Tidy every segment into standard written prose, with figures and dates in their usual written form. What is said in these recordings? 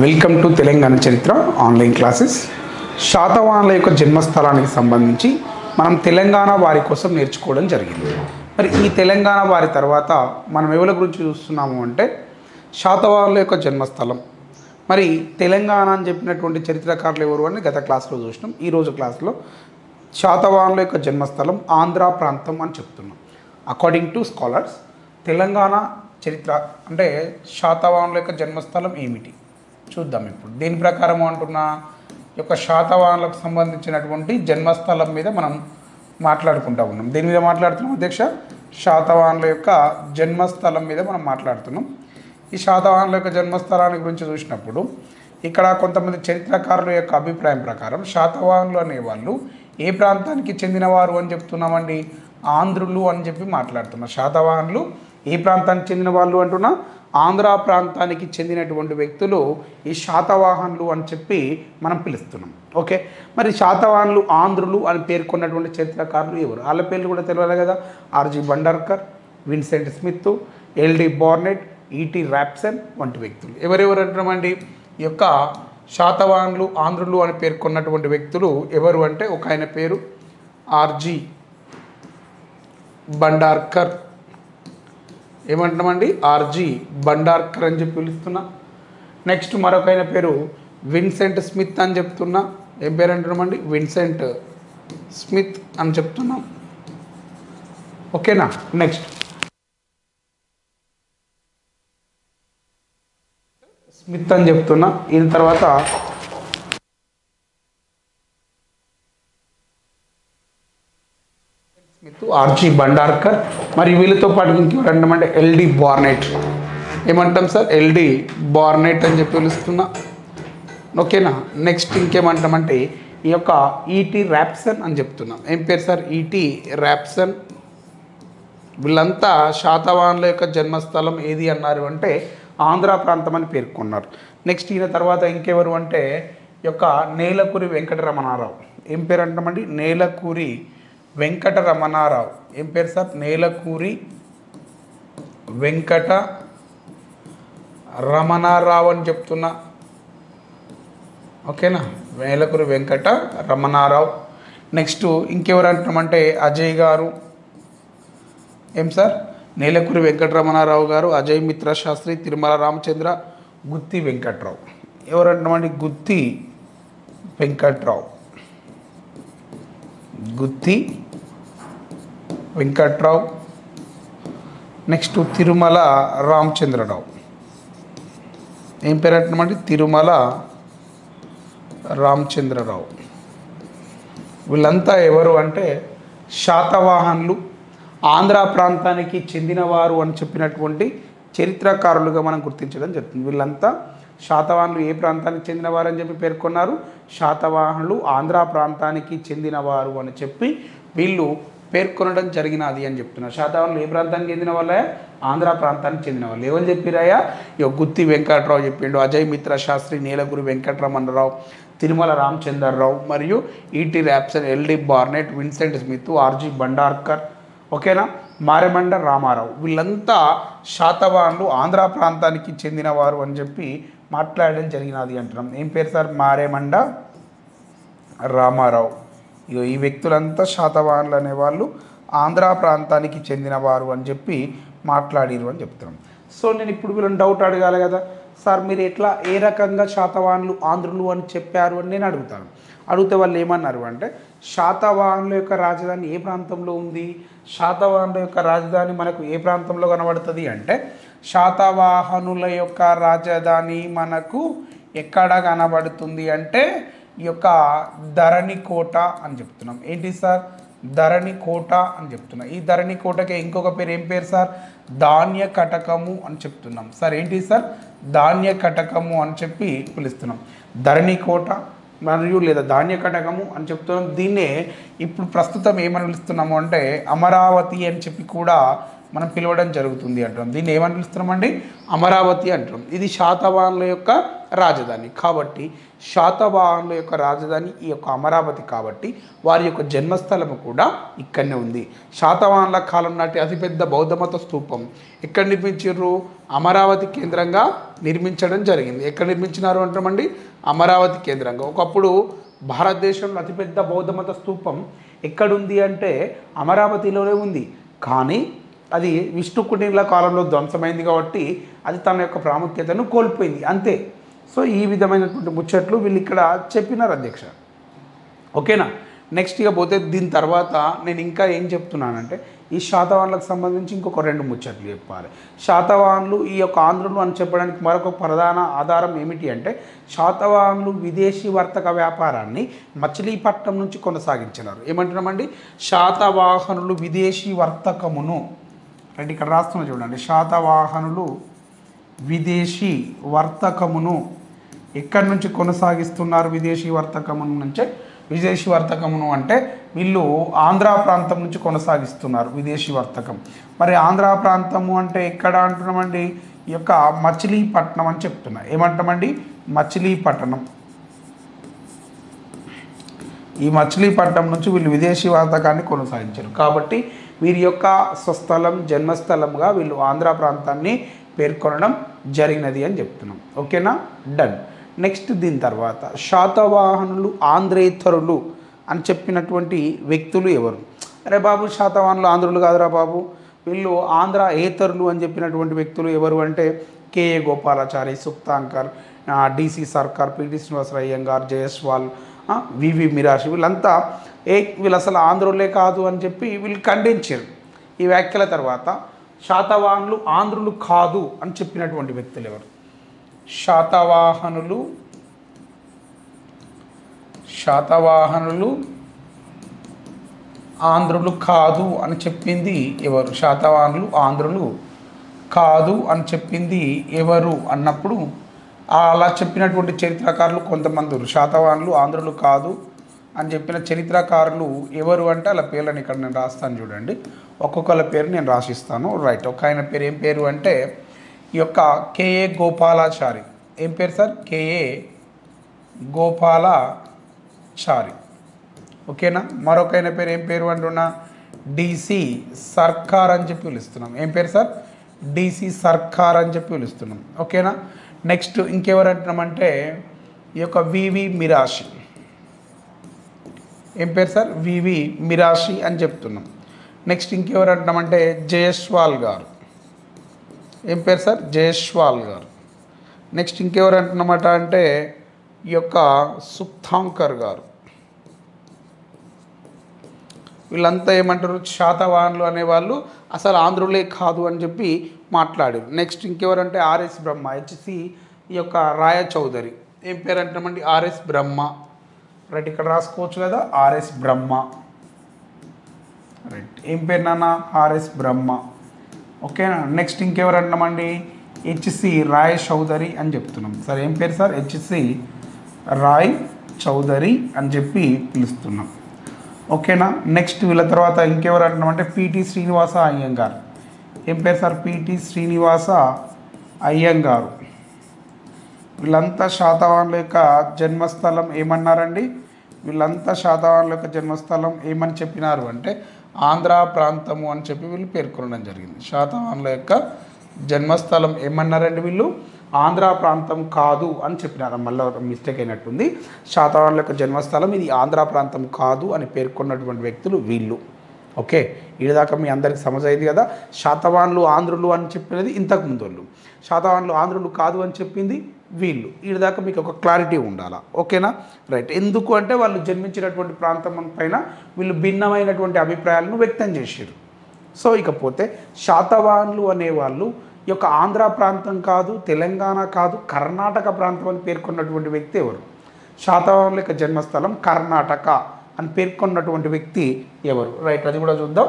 Welcome to Telangana చరిత్ర online classes. శాతవాహనుల యొక్క జన్మస్థలానికి సంబంధించి మనం తెలంగాణ వారి కోసం నేర్చుకోవడం జరిగింది. మరి ఈ తెలంగాణ వారి తర్వాత మనం ఎవరి గురించి చూస్తున్నాము అంటే శాతవాహనుల యొక్క జన్మస్థలం. మరి తెలంగాణ అని చెప్పినటువంటి చరిత్రకారులు ఎవరు అని గత క్లాస్లో చూసినాం. ఈరోజు క్లాస్లో శాతవాహనుల యొక్క జన్మస్థలం ఆంధ్ర ప్రాంతం అని చెప్తున్నాం. అకార్డింగ్ టు స్కాలర్స్ తెలంగాణ చరిత్ర అంటే శాతవాహనుల యొక్క జన్మస్థలం ఏమిటి చూద్దాం. ఇప్పుడు దీని ప్రకారం అంటున్నా యొక్క శాతవాహనులకు సంబంధించినటువంటి జన్మస్థలం మీద మనం మాట్లాడుకుంటూ ఉన్నాం. దీని మీద మాట్లాడుతున్నాం అధ్యక్ష, శాతవాహనుల యొక్క జన్మస్థలం మీద మనం మాట్లాడుతున్నాం. ఈ శాతవాహనుల యొక్క జన్మస్థలాన్ని గురించి చూసినప్పుడు ఇక్కడ కొంతమంది చరిత్రకారుల యొక్క అభిప్రాయం ప్రకారం శాతవాహనులు అనేవాళ్ళు ఏ ప్రాంతానికి చెందినవారు అని చెప్తున్నామండి? ఆంధ్రులు అని చెప్పి మాట్లాడుతున్నాం. శాతవాహనులు ఏ ప్రాంతానికి చెందిన వాళ్ళు అంటున్నా ఆంధ్ర ప్రాంతానికి చెందినటువంటి వ్యక్తులు ఈ శాతవాహనులు అని చెప్పి మనం పిలుస్తున్నాం. ఓకే, మరి శాతవాహనులు ఆంధ్రులు అని పేర్కొన్నటువంటి చరిత్రకారులు ఎవరు? వాళ్ళ పేర్లు కూడా తెలియాలి కదా. R G Bhandarkar, Vincent Smith, L D Barnett, E T Rapson వంటి వ్యక్తులు. ఎవరెవరు అంటున్నామండి? ఈ యొక్క శాతవాహనులు ఆంధ్రులు అని పేర్కొన్నటువంటి వ్యక్తులు ఎవరు అంటే ఒక ఆయన పేరు ఆర్జీ బండార్కర్. ఏమంటున్నామండి? ఆర్జీ బండార్కర్ అని చెప్పి పిలుస్తున్నా. నెక్స్ట్ మరొక ఆయన పేరు విన్సెంట్ స్మిత్ అని చెప్తున్నా. ఏం పేరు అంటున్నామండి? విన్సెంట్ స్మిత్ అని చెప్తున్నాం. ఓకేనా? నెక్స్ట్ స్మిత్ అని చెప్తున్నా. దీని తర్వాత ఆర్జీ బండార్కర్, మరి వీళ్ళతో పాటు ఇంకెవరు అంటామంటే ఎల్డి బార్నెట్. ఏమంటాం సార్? ఎల్డి బార్నెట్ అని చెప్పి పిలుస్తున్నా. ఓకేనా? నెక్స్ట్ ఇంకేమంటామంటే ఈ యొక్క ఈటీ ర్యాప్సన్ అని చెప్తున్నాం. ఏం పేరు సార్? ఈటీ ర్యాప్సన్. వీళ్ళంతా శాతవాహనుల యొక్క జన్మస్థలం ఏది అన్నారు అంటే ఆంధ్ర ప్రాంతం అని పేర్కొన్నారు. నెక్స్ట్ ఈయన తర్వాత ఇంకెవరు అంటే ఈ యొక్క నేలకూరి వెంకటరమణారావు. ఏం పేరు అంటామండి? నేలకూరి వెంకటరమణారావు. ఏం పేరు సార్? నేలకూరి వెంకట రమణారావు అని చెప్తున్నా. ఓకేనా? నేలకూరి వెంకట రమణారావు. నెక్స్ట్ ఇంకెవరు అంటున్నామంటే అజయ్ గారు. ఏం సార్? నేలకూరి వెంకటరమణారావు గారు, అజయ్ మిత్ర శాస్త్రి, తిరుమల రామచంద్ర, గుత్తి వెంకట్రావు. ఎవరు అంటున్నామండి? గుత్తి వెంకట్రావు. గుత్తి వెంకట్రావు. నెక్స్ట్ తిరుమల రామచంద్రరావు. ఏం పేరు అంటున్నామండి? తిరుమల రామచంద్రరావు. వీళ్ళంతా ఎవరు అంటే శాతవాహనులు ఆంధ్ర ప్రాంతానికి చెందినవారు అని చెప్పినటువంటి చరిత్రకారులుగా మనం గుర్తించడం జరుగుతుంది. వీళ్ళంతా శాతవాహనులు ఏ ప్రాంతానికి చెందినవారు అని చెప్పి పేర్కొన్నారు? శాతవాహనులు ఆంధ్ర ప్రాంతానికి చెందినవారు అని చెప్పి వీళ్ళు పేర్కొనడం జరిగినది అని చెప్తున్నారు. శాతవాహనులు ఏ ప్రాంతానికి చెందిన వాళ్ళే? ఆంధ్ర ప్రాంతానికి చెందిన వాళ్ళు. ఎవరు చెప్పిరాయా? ఇక గుత్తి వెంకట్రావు చెప్పిండు, అజయ్ మిత్ర శాస్త్రి, నేలకూరి వెంకటరమణరావు, తిరుమల రామచంద్రరావు, మరియు E T Rapson, L D Barnett, Vincent Smith, R G Bhandarkar. ఓకేనా? మారెమండ రామారావు. వీళ్ళంతా శాతవాహనులు ఆంధ్ర ప్రాంతానికి చెందినవారు అని చెప్పి మాట్లాడడం జరిగినది అంటున్నాం. ఏం పేరు సార్? మారెమండ రామారావు. ఇక ఈ వ్యక్తులంతా శాతవాహనులు అనేవాళ్ళు ఆంధ్ర ప్రాంతానికి చెందినవారు అని చెప్పి మాట్లాడిరు అని చెప్తున్నాం. సో నేను ఇప్పుడు వీళ్ళని డౌట్ అడగాలి కదా సార్, మీరు ఎట్లా ఏ రకంగా శాతవాహనులు ఆంధ్రులు అని చెప్పారు అని నేను అడుగుతాను. అడిగితే వాళ్ళు ఏమన్నారు అంటే శాతవాహనుల యొక్క రాజధాని ఏ ప్రాంతంలో ఉంది? శాతవాహనుల యొక్క రాజధాని మనకు ఏ ప్రాంతంలో కనబడుతుంది అంటే శాతవాహనుల యొక్క రాజధాని మనకు ఎక్కడ కనబడుతుంది అంటే ఈ యొక్క ధరణికోట అని చెప్తున్నాం. ఏంటి సార్? ధరణికోట అని చెప్తున్నాం. ఈ ధరణికోటకి ఇంకొక పేరు ఏం పేరు సార్? ధాన్య కటకము అని చెప్తున్నాం. సార్ ఏంటి సార్? ధాన్య కటకము అని చెప్పి పిలుస్తున్నాం. ధరణికోట మరియు లేదా ధాన్య కటకము అని చెప్తున్నాం. దీన్నే ఇప్పుడు ప్రస్తుతం ఏమని పిలుస్తున్నాము అంటే అమరావతి అని చెప్పి కూడా మనం పిలవడం జరుగుతుంది అంటున్నాం. దీన్ని ఏమని పిలుస్తున్నామండి? అమరావతి అంటున్నాం. ఇది శాతవాహనుల యొక్క రాజధాని. కాబట్టి శాతవాహనుల యొక్క రాజధాని ఈ యొక్క అమరావతి కాబట్టి వారి యొక్క జన్మస్థలము కూడా ఇక్కడనే ఉంది. శాతవాహనుల కాలం నాటి అతిపెద్ద బౌద్ధమత స్తూపం ఎక్కడ నిర్మించారు? అమరావతి కేంద్రంగా నిర్మించడం జరిగింది. ఎక్కడ నిర్మించినారు అంటామండి? అమరావతి కేంద్రంగా. ఒకప్పుడు భారతదేశంలో అతిపెద్ద బౌద్ధమత స్తూపం ఎక్కడుంది అంటే అమరావతిలోనే ఉంది. కానీ అది విష్ణుకుండినుల కాలంలో ధ్వంసమైంది కాబట్టి అది తన యొక్క ప్రాముఖ్యతను కోల్పోయింది, అంతే. సో ఈ విధమైనటువంటి ముచ్చట్లు వీళ్ళు ఇక్కడ చెప్పినారు అధ్యక్ష. ఓకేనా? నెక్స్ట్ ఇక పోతే దీని తర్వాత నేను ఇంకా ఏం చెప్తున్నానంటే ఈ శాతవాహనులకు సంబంధించి ఇంకొక 2 ముచ్చట్లు చెప్పాలి. శాతవాహనులు ఈ యొక్క ఆంధ్రులు అని చెప్పడానికి మరొక ప్రధాన ఆధారం ఏమిటి అంటే శాతవాహనులు విదేశీ వర్తక వ్యాపారాన్ని మచిలీపట్నం నుంచి కొనసాగించినారు. ఏమంటున్నామండి? శాతవాహనులు విదేశీ వర్తకమును, అంటే ఇక్కడ రాస్తున్నా చూడండి, శాతవాహనులు విదేశీ వర్తకమును ఎక్కడి నుంచి కొనసాగిస్తున్నారు? విదేశీ వర్తకమును నుంచే. విదేశీ వర్తకమును అంటే వీళ్ళు ఆంధ్ర ప్రాంతం నుంచి కొనసాగిస్తున్నారు విదేశీ వర్తకం. మరి ఆంధ్ర ప్రాంతము అంటే ఎక్కడ అంటున్నామండి? ఈ యొక్క మచిలీపట్నం అని చెప్తున్నా. ఏమంటామండి? మచిలీపట్నం. ఈ మచిలీపట్నం నుంచి వీళ్ళు విదేశీ వర్తకాన్ని కొనసాగించారు. కాబట్టి వీరి యొక్క స్వస్థలం జన్మస్థలంగా వీళ్ళు ఆంధ్ర ప్రాంతాన్ని పేర్కొనడం జరిగినది అని చెప్తున్నాం. ఓకేనా? డన్. నెక్స్ట్ దీని తర్వాత శాతవాహనులు ఆంధ్రేతరులు అని చెప్పినటువంటి వ్యక్తులు ఎవరు? అరే బాబు, శాతవాహనులు ఆంధ్రులు కాదురా బాబు, వీళ్ళు ఆంధ్ర ఏతరులు అని చెప్పినటువంటి వ్యక్తులు ఎవరు అంటే కేఏ గోపాలాచారి, సుక్తాంకర్, డిసి సర్కార్, పిటి శ్రీనివాసరావు అయ్యంగార్, జయస్వాల్, వివి మిరాషి, వీళ్ళంతా వీళ్ళు అసలు ఆంధ్రులే కాదు అని చెప్పి వీళ్ళు ఖండించారు. ఈ వ్యాఖ్యల తర్వాత శాతవాహనులు ఆంధ్రులు కాదు అని చెప్పినటువంటి వ్యక్తులు ఎవరు? శాతవాహనులు ఆంధ్రులు కాదు అని చెప్పింది ఎవరు? శాతవాహనులు ఆంధ్రులు కాదు అని చెప్పింది ఎవరు అన్నప్పుడు అలా చెప్పినటువంటి చరిత్రకారులు కొంతమంది శాతవాహనులు ఆంధ్రులు కాదు అని చెప్పిన చరిత్రకారులు ఎవరు అంటే అలా పేర్లను ఇక్కడ నేను రాస్తాను చూడండి. ఒక్కొక్కళ్ళ పేరు నేను రాసిస్తాను. రైట్. ఒక ఆయన పేరు ఏం పేరు అంటే ఈ యొక్క కేఏ గోపాలాచారి. ఏం పేరు సార్? కేఏ గోపాలాచారి. ఓకేనా? మరొక ఆయన పేరు ఏం పేరు అంటున్నా? డిసి సర్కార్ అని చెప్పి పిలుస్తున్నాం. ఏం పేరు సార్? డిసి సర్కార్ అని చెప్పి పిలుస్తున్నాం. ఓకేనా? నెక్స్ట్ ఇంకెవరు అంటున్నామంటే ఈ యొక్క వివి మిరాషి. ఏం పేరు సార్? వివి మిరాషి అని చెప్తున్నాం. నెక్స్ట్ ఇంకెవరు అంటున్నామంటే జయస్వాల్ గారు. ఏం పేరు సార్? జయస్వాల్ గారు. నెక్స్ట్ ఇంకెవరు అంటున్నమాట అంటే ఈ యొక్క సుక్తాంకర్ గారు. వీళ్ళంతా ఏమంటారు? శాతవాహనులు అనేవాళ్ళు అసలు ఆంధ్రులే కాదు అని చెప్పి మాట్లాడారు. నెక్స్ట్ ఇంకెవరంటే ఆర్ఎస్ బ్రహ్మ, హెచ్సి ఈ యొక్క రాయ చౌదరి. ఏం పేరు అంటామండి? ఆర్ఎస్ బ్రహ్మ. రైట్. ఇక్కడ రాసుకోవచ్చు కదా, ఆర్ఎస్ బ్రహ్మ. రైట్. ఏం పేరు నాన్న? ఆర్ఎస్ బ్రహ్మ. ఓకేనా? నెక్స్ట్ ఇంకెవరు అంటున్నామండి? హెచ్సి రాయ్ చౌదరి అని చెప్తున్నాం. సార్ ఏం పేరు సార్? హెచ్సి రాయ్ చౌదరి అని చెప్పి పిలుస్తున్నాం. ఓకేనా? నెక్స్ట్ వీళ్ళ తర్వాత ఇంకెవరు అంటున్నామంటే పిటి శ్రీనివాస అయ్యంగారు. ఏం పేరు సార్? పిటి శ్రీనివాస అయ్యంగారు. వీళ్ళంతా శాతవాహనుల యొక్క జన్మస్థలం ఏమన్నారండి? వీళ్ళంతా శాతవాహనుల యొక్క జన్మస్థలం ఏమని చెప్పినారు అంటే ఆంధ్ర ప్రాంతము అని చెప్పి వీళ్ళు పేర్కొనడం జరిగింది. శాతవాహనుల యొక్క జన్మస్థలం ఏమన్నారండి వీళ్ళు? ఆంధ్ర ప్రాంతం కాదు అని చెప్పినారు. మళ్ళీ మిస్టేక్ అయినట్టుంది. శాతవాహనుల యొక్క జన్మస్థలం ఇది ఆంధ్ర ప్రాంతం కాదు అని పేర్కొన్నటువంటి వ్యక్తులు వీళ్ళు. ఓకే, ఇదిదాకా మీ అందరికి సమజైంది కదా. శాతవాహనులు ఆంధ్రులు అని చెప్పినది ఇంతకుముందు వాళ్ళు, శాతవాహనులు ఆంధ్రులు కాదు అని చెప్పింది వీళ్ళు. ఇదిదాకా మీకు ఒక క్లారిటీ ఉండాలా. ఓకేనా? రైట్. ఎందుకు అంటే వాళ్ళు జన్మించినటువంటి ప్రాంతం పైన వీళ్ళు భిన్నమైనటువంటి అభిప్రాయాలను వ్యక్తం చేశారు. సో ఇకపోతే శాతవాహనులు అనేవాళ్ళు ఈ యొక్క ఆంధ్ర ప్రాంతం కాదు, తెలంగాణ కాదు, కర్ణాటక ప్రాంతం అని పేర్కొన్నటువంటి వ్యక్తి ఎవరు? శాతవాహనుల యొక్క జన్మస్థలం కర్ణాటక అని పేర్కొన్నటువంటి వ్యక్తి ఎవరు? రైట్, అది కూడా చూద్దాం.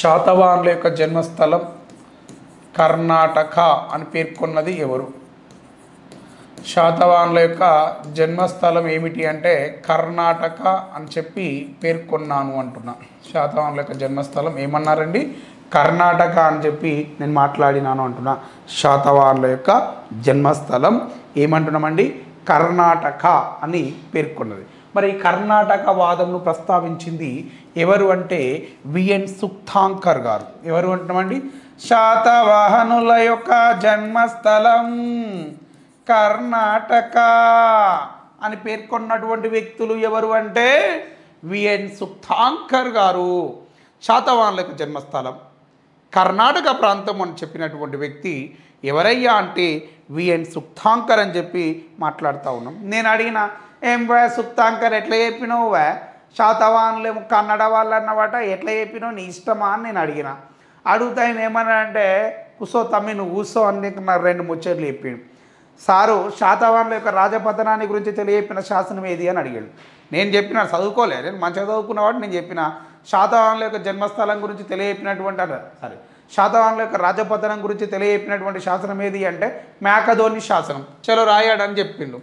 శాతవాహనుల యొక్క జన్మస్థలం కర్ణాటక అని పేర్కొన్నది ఎవరు? శాతవాహనుల యొక్క జన్మస్థలం ఏమిటి అంటే కర్ణాటక అని చెప్పి పేర్కొన్నాను అంటున్నా. శాతవాహనుల యొక్క జన్మస్థలం ఏమన్నారండి? కర్ణాటక అని చెప్పి నేను మాట్లాడినాను అంటున్నా. శాతవాహనుల యొక్క జన్మస్థలం ఏమంటున్నామండి? కర్ణాటక అని పేర్కొన్నది. మరి కర్ణాటక వాదంను ప్రస్తావించింది ఎవరు అంటే విఎన్ సుక్తాంకర్ గారు. ఎవరు అంటున్నామండి? శాతవాహనుల యొక్క జన్మస్థలం కర్ణాటక అని పేర్కొన్నటువంటి వ్యక్తులు ఎవరు అంటే విఎన్ సుక్తాంకర్ గారు. శాతవాహనుల యొక్క జన్మస్థలం కర్ణాటక ప్రాంతం అని చెప్పినటువంటి వ్యక్తి ఎవరయ్యా అంటే విఎన్ సుక్తాంకర్ అని చెప్పి మాట్లాడుతూ ఉన్నాం. నేను అడిగిన ఏం సుక్తాంకర్ ఎట్లా చెప్పినావు శాతవాహనులేమో కన్నడ వాళ్ళు అన్నమాట, ఎట్లా చెప్పినావు, నీ ఇష్టమా అని నేను అడిగిన. అడుగుతా ఆయన ఏమన్నా అంటే కూసో తమ్మి నువ్వు కూసో అని నాకు 2 ముచ్చట్లు చెప్పిండు. సారు శాతవాహనుల యొక్క రాజపతనాన్ని గురించి తెలియజెప్పిన శాసనం ఏది అని అడిగాడు. నేను చెప్పిన చదువుకోలే, నేను మంచిగా చదువుకున్నవాడు. నేను చెప్పిన శాతవాహనుల యొక్క జన్మస్థలం గురించి తెలియజెప్పినటువంటి శాతవాహనుల యొక్క రాజపతనం గురించి తెలియజెప్పినటువంటి శాసనం ఏది అంటే మేకధోని శాసనం. చలో రాయాడని చెప్పిండు.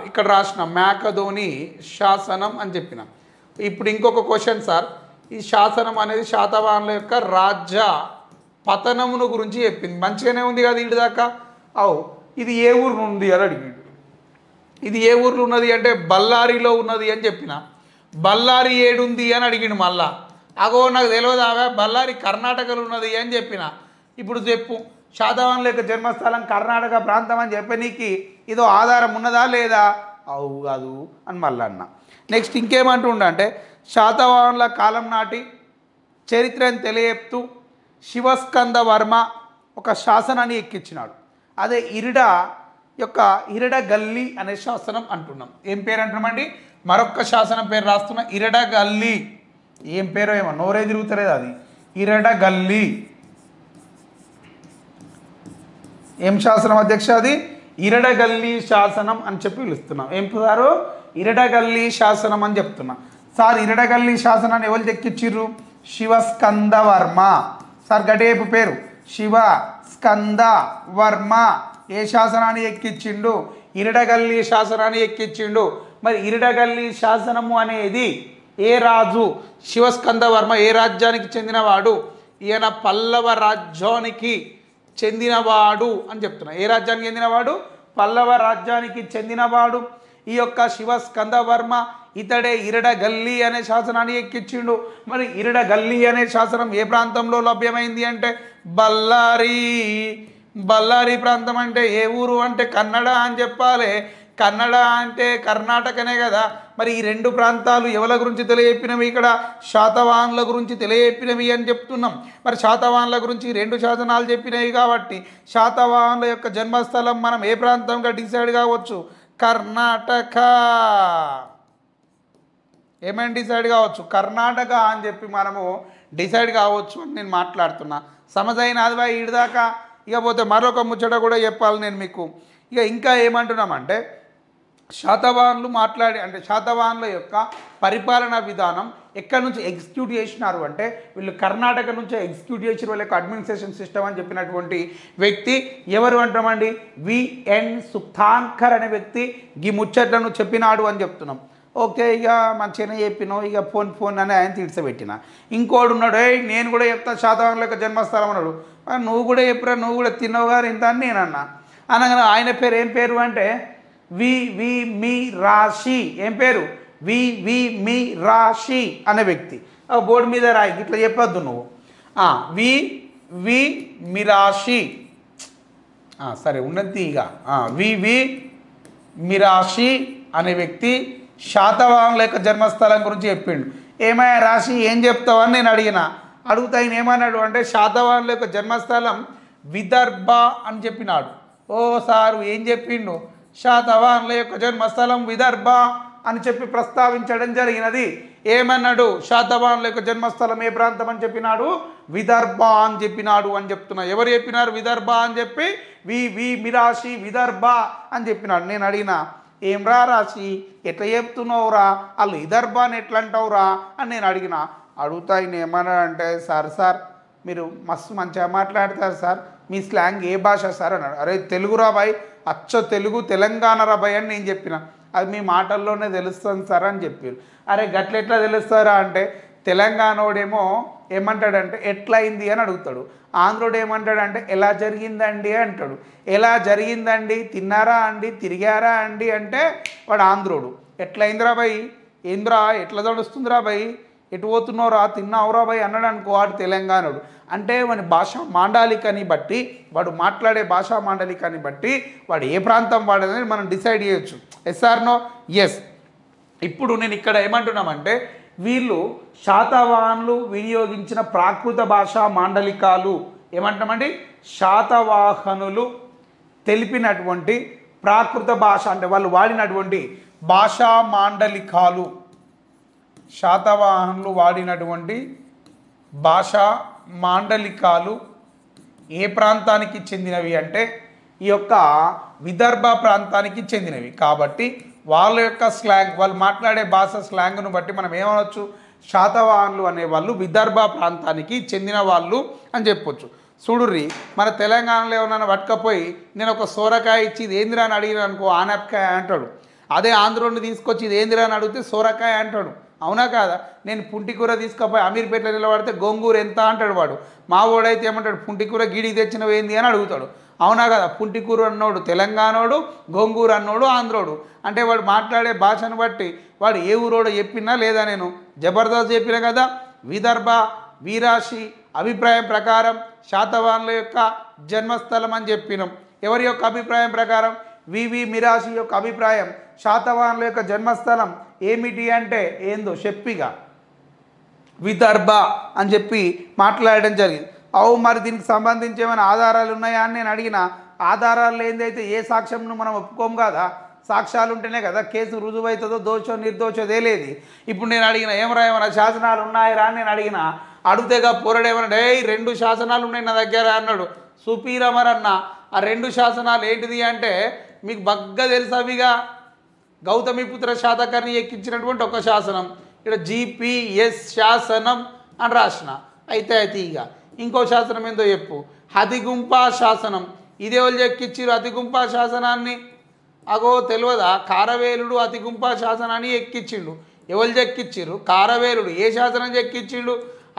ఇక్కడ రాసిన మేకధోని శాసనం అని చెప్పిన. ఇప్పుడు ఇంకొక క్వశ్చన్ సార్, ఈ శాసనం అనేది శాతవాహనుల యొక్క రాజ్య పతనమును గురించి చెప్పింది. మంచిగానే ఉంది కదా ఇటు దాకా. ఇది ఏ ఊరు ఉంది అని అడిగాడు. ఇది ఏ ఊర్లో ఉన్నది అంటే బళ్ళారిలో ఉన్నది అని చెప్పిన. బళ్ళారి ఏడుంది అని అడిగిండు మళ్ళా. నాకు తెలియదావా, బళ్ళారి కర్ణాటకలో ఉన్నది అని చెప్పిన. ఇప్పుడు చెప్పు, శాతవాహనుల యొక్క జన్మస్థలం కర్ణాటక ప్రాంతం అని చెప్పనీకి ఇదో ఆధారం ఉన్నదా లేదా? కాదు అని మళ్ళీ అన్న. నెక్స్ట్ ఇంకేమంటుండ అంటే శాతవాహనుల కాలం నాటి చరిత్రను తెలియజెప్తూ శివస్కంద వర్మ ఒక శాసనాన్ని ఎక్కించినాడు. అదే ఇరడ గల్లీ అనే శాసనం అంటున్నాం. ఏం పేరు అంటున్నామండి? మరొక శాసనం పేరు రాస్తున్నా, ఇరడ గల్లీ. ఏం పేరో ఏమో నోరే తిరుగుతలేదు. అది ఇరడ గల్లీ. ఏం శాసనం అధ్యక్ష? అది ఇరడగల్లీ శాసనం అని చెప్పి పిలుస్తున్నాం. ఏం సారు? ఇరడగల్లీ శాసనం అని చెప్తున్నా. సార్ ఇరడగల్లీ శాసనాన్ని ఎవరు ఎక్కిచ్చిర్రు? శివస్కంద వర్మ. సార్ గడేపు పేరు శివ స్కంద వర్మ. ఏ శాసనాన్ని ఎక్కించిండు? ఇరడగల్లీ శాసనాన్ని ఎక్కించిండు. మరి ఇరడగల్లీ శాసనము అనేది ఏ రాజు? శివస్కంద వర్మ ఏ రాజ్యానికి చెందినవాడు? ఈయన పల్లవ రాజ్యానికి చెందినవాడు అని చెప్తున్నా. ఏ రాజ్యానికి చెందినవాడు? పల్లవ రాజ్యానికి చెందినవాడు. ఈ యొక్క శివస్కంద వర్మ ఇతడే ఇరడగల్లీ అనే శాసనాన్ని ఎక్కించిండు. మరి ఇరడగల్లీ అనే శాసనం ఏ ప్రాంతంలో లభ్యమైంది అంటే బళ్ళారి ప్రాంతం. అంటే ఏ ఊరు అంటే కన్నడ అని చెప్పాలి. కన్నడ అంటే కర్ణాటకనే కదా. మరి ఈ 2 ప్రాంతాలు ఎవరి గురించి తెలియజెప్పినవి? ఇక్కడ శాతవాహనుల గురించి తెలియజెప్పినవి అని చెప్తున్నాం. మరి శాతవాహనుల గురించి 2 శాసనాలు చెప్పినవి కాబట్టి శాతవాహనుల యొక్క జన్మస్థలం మనం ఏ ప్రాంతంగా డిసైడ్ కావచ్చు? కర్ణాటక. ఏమైనా డిసైడ్ కావచ్చు? కర్ణాటక అని చెప్పి మనము డిసైడ్ కావచ్చు అని నేను మాట్లాడుతున్నా. సమజైనది బాయ్ ఇడిదాకా. ఇకపోతే మరొక ముచ్చట కూడా చెప్పాలి నేను మీకు. ఇంకా ఏమంటున్నామంటే శాతవాహనులు శాతవాహనుల యొక్క పరిపాలనా విధానం ఎక్కడి నుంచి ఎగ్జిక్యూట్ చేసినారు అంటే వీళ్ళు కర్ణాటక నుంచే ఎగ్జిక్యూట్ చేసిన వాళ్ళ యొక్క అడ్మినిస్ట్రేషన్ సిస్టమ్ అని చెప్పినటువంటి వ్యక్తి ఎవరు అంటామండి? విఎన్ సుక్తాంకర్ అనే వ్యక్తి ఈ ముచ్చట్లను చెప్పినాడు అని చెప్తున్నాం. ఓకే, ఇక మంచిగానే చెప్పినావు, ఇక ఫోన్ అని ఆయన తీర్చబెట్టిన. ఇంకోడు ఉన్నాడు, నేను కూడా చెప్తా శాతవాహనుల యొక్క జన్మస్థలం అన్నాడు. నువ్వు కూడా చెప్పరా, నువ్వు కూడా తిన్నావు గారు ఇంత అని నేను అన్నా. అనగానే ఆయన పేరు ఏం పేరు అంటే వి రాశి. ఏం పేరు? వి రాశి అనే వ్యక్తి. బోర్డు మీద రాయి, ఇట్లా చెప్పొద్దు నువ్వు. వి మిరాషి. సరే ఉన్నది. ఇక వి మిరాషి అనే వ్యక్తి శాతవాహనుల యొక్క జన్మస్థలం గురించి చెప్పిండు. ఏమయ్యా రాశి ఏం చెప్తావని నేను అడుగుతా. ఆయన ఏమన్నాడు అంటే శాతవాహనుల యొక్క జన్మస్థలం విదర్భ అని చెప్పినాడు. ఓ సారు ఏం చెప్పిండు? శాతవాహనుల యొక్క జన్మస్థలం విదర్భ అని చెప్పి ప్రస్తావించడం జరిగినది. ఏమన్నాడు? శాతవాహనుల యొక్క జన్మస్థలం ఏ ప్రాంతం అని చెప్పినాడు? విదర్భ అని చెప్పినాడు అని చెప్తున్నా. ఎవరు చెప్పినారు విదర్భ అని చెప్పి? వి మిరాషి విదర్భ అని చెప్పినాడు. నేను అడిగిన, ఏం రాశి ఎట్లా చెప్తున్నావురా, వాళ్ళు విదర్భ అని ఎట్లా అంటావురా అని నేను అడుగుతా. ఆయన ఏమన్నా అంటే సార్ మీరు మస్తు మంచిగా మాట్లాడతారు సార్, మీ స్లాంగ్ ఏ భాష సార్ అన్నాడు. అరే తెలుగు రాబాయ్, అచ్చ తెలుగు తెలంగాణ రాబాయ్ అని నేను చెప్పిన. అది మీ మాటల్లోనే తెలుస్తుంది సార్ అని చెప్పారు. అరే గట్ల ఎట్లా తెలుస్తారా అంటే తెలంగాణోడేమో ఏమంటాడంటే ఎట్లయింది అని అడుగుతాడు. ఆంధ్రోడు ఏమంటాడంటే ఎలా జరిగిందండి అంటాడు. ఎలా జరిగిందండి, తిన్నారా అండి, తిరిగారా అండి అంటే వాడు ఆంధ్రోడు. ఎట్లయిందిరా భయ్, ఏంద్రా ఎట్లా నడుస్తుందిరా భయ్, ఎటు పోతున్నావురా, తిన్నావురా భయ్ అన్నాడు అనుకో, వాడు తెలంగాణోడు. అంటే వాడి భాషా మాండలికాన్ని బట్టి, వాడు మాట్లాడే భాషా మాండలికాన్ని బట్టి వాడు ఏ ప్రాంతం వాడదని మనం డిసైడ్ చేయొచ్చు. Yes or no? ఎస్. ఇప్పుడు నేను ఇక్కడ ఏమంటున్నామంటే వీళ్ళు శాతవాహనులు వినియోగించిన ప్రాకృత భాషా మాండలికాలు ఏమంటామండి, శాతవాహనులు తెలిపినటువంటి ప్రాకృత భాష అంటే వాళ్ళు వాడినటువంటి భాషా మాండలికాలు, శాతవాహనులు వాడినటువంటి భాషా మాండలికాలు ఏ ప్రాంతానికి చెందినవి అంటే ఈ యొక్క విదర్భ ప్రాంతానికి చెందినవి. కాబట్టి వాళ్ళ యొక్క స్లాంగ్, వాళ్ళు మాట్లాడే భాష స్లాంగ్ను బట్టి మనం ఏమనొచ్చు, శాతవాహనులు అనేవాళ్ళు విదర్భ ప్రాంతానికి చెందిన వాళ్ళు అని చెప్పొచ్చు. చూడుర్రి, మన తెలంగాణలో ఏమన్నా పట్టుకపోయి నేను ఒక సోరకాయ ఇచ్చి ఇది ఏందిరా అని అడిగిన అనుకో ఆనపకాయ అంటాడు. అదే ఆంధ్రోని తీసుకొచ్చి ఇది ఏందిరా అని అడిగితే సోరకాయ అంటాడు. అవునా కాదా? నేను పుంటికూర తీసుకుపోయి అమీర్పేటలో నిలబడితే గోంగూర ఎంత అంటాడు వాడు. మా వాడైతే ఏమంటాడు, పుంటికూర గీడికి తెచ్చినవి ఏంది అని అడుగుతాడు. అవునా కదా? పుంటికూర అన్నోడు తెలంగాణోడు, గోంగూర అన్నోడు ఆంధ్రోడు. అంటే వాడు మాట్లాడే భాషను బట్టి వాడు ఏ ఊరోడో చెప్పినా లేదా నేను జబర్దస్త్ చెప్పినా కదా. విదర్భ వీరాశి అభిప్రాయం ప్రకారం శాతవాహనుల యొక్క జన్మస్థలం అని చెప్పినాం. ఎవరి యొక్క అభిప్రాయం ప్రకారం? వివి మిరాశి యొక్క అభిప్రాయం శాతవాహనుల యొక్క జన్మస్థలం ఏమిటి అంటే ఏందో చెప్పిగా విదర్భ అని చెప్పి మాట్లాడడం జరిగింది. అవు మరి దీనికి సంబంధించి ఏమైనా ఆధారాలు ఉన్నాయా అని నేను అడిగిన, ఆధారాలు లేనిదైతే ఏ సాక్ష్యంను మనం ఒప్పుకోము కదా. సాక్ష్యాలు ఉంటేనే కదా కేసు రుజువు అవుతుందో, దోషం నిర్దోషో తేలేది. ఇప్పుడు నేను అడిగిన ఏమైనా శాసనాలు ఉన్నాయరా అని నేను అడిగిన, అడిగితేగా పోరడేమన్నాడు, 2 శాసనాలు ఉన్నాయి నా దగ్గర అన్నాడు. సుపీరమరన్న ఆ 2 శాసనాలు ఏంటిది అంటే మీకు బగ్గా తెలుసవిగా. గౌతమిపుత్ర శాతకర్ణి ఎక్కించినటువంటి ఒక శాసనం, ఇక్కడ జిపిఎస్ శాసనం అని రాసిన. అయితే ఇక ఇంకో శాసనం ఏందో చెప్పు, అతిగుంప శాసనం. ఇదే వాళ్ళు ఎక్కించారు అతిగుంప శాసనాన్ని. అగో తెలియదా? కారవేలుడు అతిగుంప శాసనాన్ని ఎక్కించిండు. ఎవరు ఎక్కించారు? కారవేలుడు. ఏ శాసనం ఎక్కించిండు?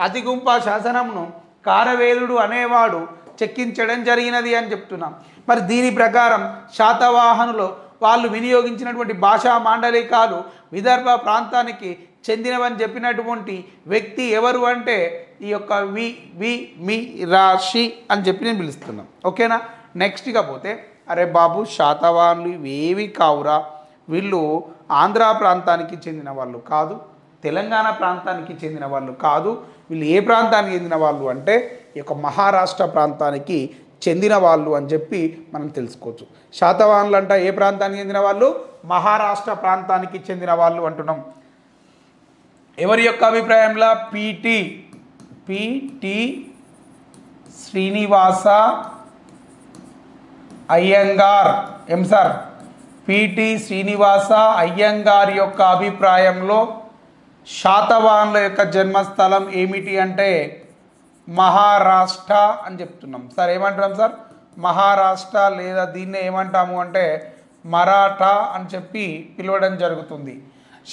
అతిగుంప శాసనంను కారవేలుడు అనేవాడు చెక్కించడం జరిగినది అని చెప్తున్నాం. మరి దీని ప్రకారం శాతవాహనులు వాళ్ళు వినియోగించినటువంటి భాషా మాండలికాలు విదర్భ ప్రాంతానికి చెందినవని చెప్పినటువంటి వ్యక్తి ఎవరు అంటే ఈ యొక్క వి రాశి అని చెప్పి నేను పిలుస్తున్నాం. ఓకేనా? నెక్స్ట్గా పోతే, అరే బాబు శాతవాహనులు ఇవేవి కావురా, వీళ్ళు ఆంధ్ర ప్రాంతానికి చెందిన వాళ్ళు కాదు, తెలంగాణ ప్రాంతానికి చెందిన వాళ్ళు కాదు, వీళ్ళు ఏ ప్రాంతానికి చెందిన వాళ్ళు అంటే ఈ యొక్క మహారాష్ట్ర ప్రాంతానికి చెందిన వాళ్ళు అని చెప్పి మనం తెలుసుకోవచ్చు. శాతవాహనులు అంట ఏ ప్రాంతానికి చెందిన వాళ్ళు? మహారాష్ట్ర ప్రాంతానికి చెందిన వాళ్ళు అంటున్నాం. ఎవరి యొక్క అభిప్రాయంలో? పిటి శ్రీనివాస అయ్యంగార్. ఏం సార్? పిటి శ్రీనివాస అయ్యంగార్ యొక్క అభిప్రాయంలో శాతవాహనుల యొక్క జన్మస్థలం ఏమిటి అంటే మహారాష్ట్ర అని చెప్తున్నాం. సార్ ఏమంటున్నాం సార్? మహారాష్ట్ర, లేదా దీన్నే ఏమంటాము అంటే మరాఠా అని చెప్పి పిలవడం జరుగుతుంది.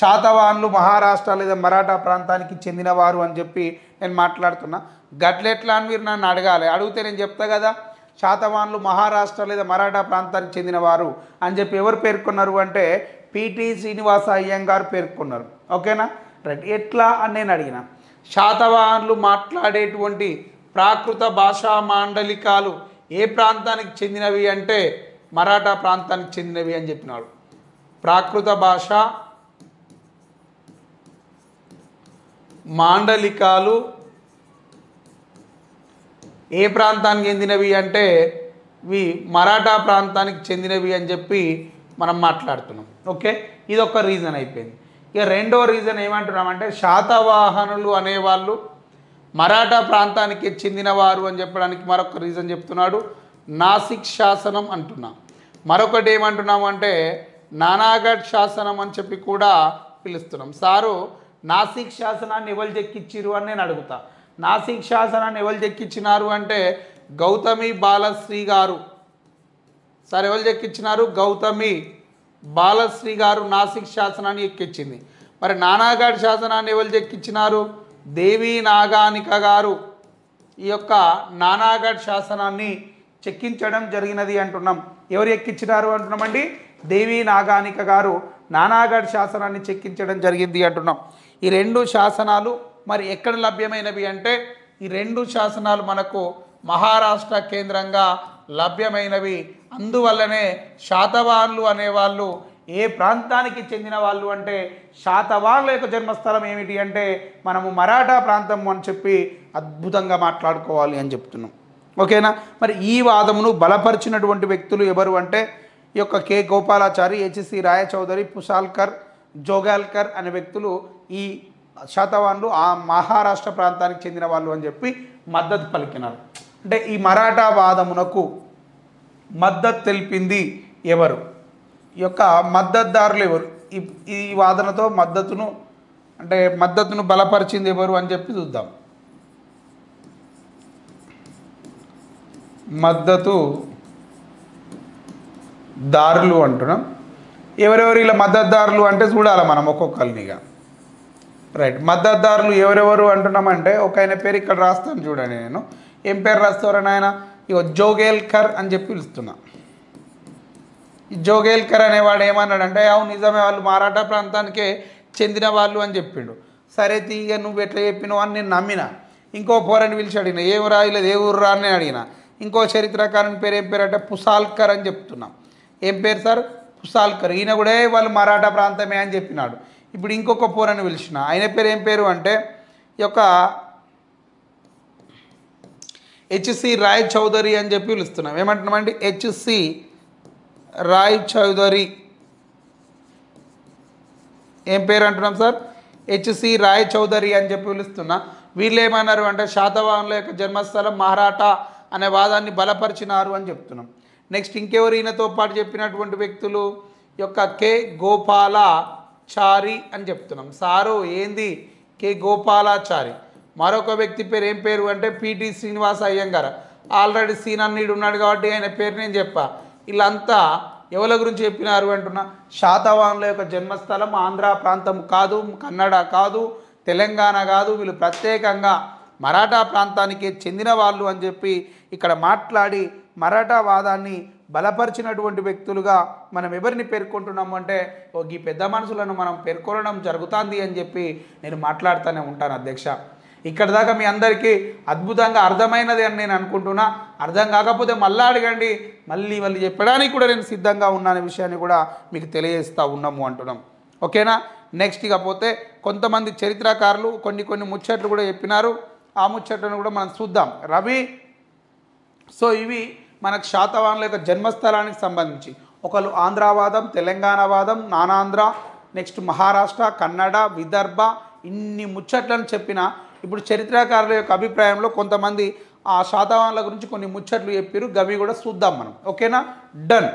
శాతవాహనులు మహారాష్ట్ర లేదా మరాఠా ప్రాంతానికి చెందినవారు అని చెప్పి నేను మాట్లాడుతున్నా. గట్లెట్లా అని మీరు నన్ను అడగాలి. అడిగితే నేను చెప్తా కదా. శాతవాహనులు మహారాష్ట్ర లేదా మరాఠా ప్రాంతానికి చెందినవారు అని చెప్పి ఎవరు పేర్కొన్నారు అంటే పిటి శ్రీనివాస అయ్యంగారు పేర్కొన్నారు. ఓకేనా? రైట్. ఎట్లా అని నేను అడిగిన, శాతవాహనులు మాట్లాడేటువంటి ప్రాకృత భాషా మాండలికాలు ఏ ప్రాంతానికి చెందినవి అంటే మరాఠా ప్రాంతానికి చెందినవి అని చెప్పినాడు. ప్రాకృత భాష మాండలికాలు ఏ ప్రాంతానికి చెందినవి అంటే ఇవి మరాఠా ప్రాంతానికి చెందినవి అని చెప్పి మనం మాట్లాడుతున్నాం. ఓకే, ఇది ఒక రీజన్ అయిపోయింది. ఇక రెండో రీజన్ ఏమంటున్నామంటే శాతవాహనులు అనేవాళ్ళు మరాఠా ప్రాంతానికి చెందినవారు అని చెప్పడానికి మరొక రీజన్ చెప్తున్నాడు. నాసిక్ శాసనం అంటున్నాం. మరొకటి ఏమంటున్నాము అంటే నానాగఢ్ శాసనం అని చెప్పి కూడా పిలుస్తున్నాం. సారు నాసిక్ శాసనాన్ని ఎవరు చెక్కిచ్చిరు అని నేను అడుగుతా. నాసిక్ శాసనాన్ని ఎవరు చెక్కిచ్చినారు అంటే గౌతమి బాలశ్రీ గారు. సార్ ఎవరు చెక్కిచ్చినారు? గౌతమి బాలశ్రీ గారు నాసిక్ శాసనాన్ని ఎక్కించింది. మరి నానాగఢ్ శాసనాన్ని ఎవరు చెక్కిచ్చినారు? దేవి నాగానిక గారు ఈ యొక్క నానాగఢ్ శాసనాన్ని చెక్కించడం జరిగినది అంటున్నాం. ఎవరు ఎక్కించినారు అంటున్నామండి? దేవి నాగానిక గారు నానాగఢ్ శాసనాన్ని చెక్కించడం జరిగింది అంటున్నాం. ఈ రెండు శాసనాలు మరి ఎక్కడ లభ్యమైనవి అంటే ఈ రెండు శాసనాలు మనకు మహారాష్ట్ర కేంద్రంగా లభ్యమైనవి. అందువల్లనే శాతవాహనులు అనేవాళ్ళు ఏ ప్రాంతానికి చెందిన వాళ్ళు అంటే శాతవాహనుల యొక్క జన్మస్థలం ఏమిటి అంటే మనము మరాఠా ప్రాంతం అని చెప్పి అద్భుతంగా మాట్లాడుకోవాలి అని చెప్తున్నాం. ఓకేనా? మరి ఈ వాదమును బలపరిచినటువంటి వ్యక్తులు ఎవరు అంటే ఈ యొక్క కె గోపాలాచారి, హెచ్సి రాయచౌదరి, పుషాల్కర్, జోగాల్కర్ అనే వ్యక్తులు ఈ శాతవాహనులు ఆ మహారాష్ట్ర ప్రాంతానికి చెందిన వాళ్ళు అని చెప్పి మద్దతు పలికినారు. అంటే ఈ మరాఠా వాదమునకు మద్దతు తెలిపింది ఎవరు? ఈ యొక్క మద్దతుదారులు ఎవరు? ఈ వాదనతో మద్దతును బలపరిచింది ఎవరు అని చెప్పి చూద్దాం. మద్దతు దారులు అంటున్నాం. ఎవరెవరు ఇలా మద్దతుదారులు అంటే చూడాలి మనం ఒక్కొక్కరినిగా. రైట్, మద్దతుదారులు ఎవరెవరు అంటున్నామంటే ఒక ఆయన పేరు ఇక్కడ రాస్తాను చూడండి. నేను ఏం పేరు రాస్తారని ఆయన జోగేల్కర్ అని చెప్పి పిలుస్తున్నా. ఈ జోగేల్కర్ అనేవాడు ఏమన్నాడంటే అవును నిజమే వాళ్ళు మరాఠా ప్రాంతానికే చెందిన వాళ్ళు అని చెప్పిండు. సరే తీగ నువ్వు ఎట్లా చెప్పినావు అని నేను నమ్మిన. ఇంకో పోరని పిలిచి అడిగిన ఏం రాయలేదు ఏ ఊరు రా అని అడిగిన. ఇంకో చరిత్రకారుని పేరు ఏం పేరు అంటే పుషాల్కర్ అని చెప్తున్నాం. ఏం పేరు సార్? పుషాల్కర్. ఈయన కూడా వాళ్ళు మరాఠా ప్రాంతమే అని చెప్పినాడు. ఇప్పుడు ఇంకొక పోరని పిలిచిన ఆయన పేరు ఏం పేరు అంటే ఈ యొక్క హెచ్సి రాయ్ చౌదరి అని చెప్పి పిలుస్తున్నాం. ఏమంటున్నామండి? హెచ్సి రాయ్ చౌదరి. ఏం పేరు అంటున్నాం సార్? హెచ్సి రాయ్ చౌదరి అని చెప్పి పిలుస్తున్నా. వీళ్ళు ఏమన్నారు అంటే శాతవాహనుల యొక్క జన్మస్థలం మహారాఠా అనే వాదాన్ని బలపరిచినారు అని చెప్తున్నాం. నెక్స్ట్ ఇంకెవరు ఈయనతో పాటు చెప్పినటువంటి వ్యక్తులు యొక్క కె గోపాలాచారి అని చెప్తున్నాం. సారు ఏంది? కె గోపాలాచారి. మరొక వ్యక్తి పేరు ఏం పేరు అంటే పిటి శ్రీనివాస అయ్యంగార్. ఆల్రెడీ సీనన్నీడు ఉన్నాడు కాబట్టి ఆయన పేరు నేను చెప్పా. వీళ్ళంతా ఎవరి గురించి చెప్పినారు అంటున్నా? శాతవాహనుల యొక్క జన్మస్థలం ఆంధ్ర ప్రాంతం కాదు, కన్నడ కాదు, తెలంగాణ కాదు, వీళ్ళు ప్రత్యేకంగా మరాఠా ప్రాంతానికి చెందిన వాళ్ళు అని చెప్పి ఇక్కడ మాట్లాడి మరాఠా వాదాన్ని బలపరిచినటువంటి వ్యక్తులుగా మనం ఎవరిని పేర్కొంటున్నాము అంటే ఈ పెద్ద మనుషులను మనం పేర్కొనడం జరుగుతుంది అని చెప్పి నేను మాట్లాడుతూనే ఉంటాను అధ్యక్ష. ఇక్కడ దాకా మీ అందరికీ అద్భుతంగా అర్థమైనది అని నేను అనుకుంటున్నా. అర్థం కాకపోతే మళ్ళీ అడగండి, మళ్ళీ చెప్పడానికి కూడా నేను సిద్ధంగా ఉన్నానే విషయాన్ని కూడా మీకు తెలియజేస్తూ ఉన్నాము అంటున్నాం. ఓకేనా? నెక్స్ట్ ఇకపోతే కొంతమంది చరిత్రకారులు కొన్ని ముచ్చట్లు కూడా చెప్పినారు. ఆ ముచ్చట్లను కూడా మనం చూద్దాం. రవి, సో ఇవి మనకు శాతవాహనుల యొక్క జన్మస్థలానికి సంబంధించి ఒకళ్ళు ఆంధ్రావాదం, తెలంగాణవాదం, నానాంధ్ర, నెక్స్ట్ మహారాష్ట్ర, కన్నడ, విదర్భ ఇన్ని ముచ్చట్లను చెప్పిన ఇప్పుడు చరిత్రకారుల యొక్క అభిప్రాయంలో కొంతమంది ఆ శాతవాహనుల గురించి కొన్ని ముచ్చట్లు చెప్పారు. గవి కూడా చూద్దాం మనం. ఓకేనా? డన్.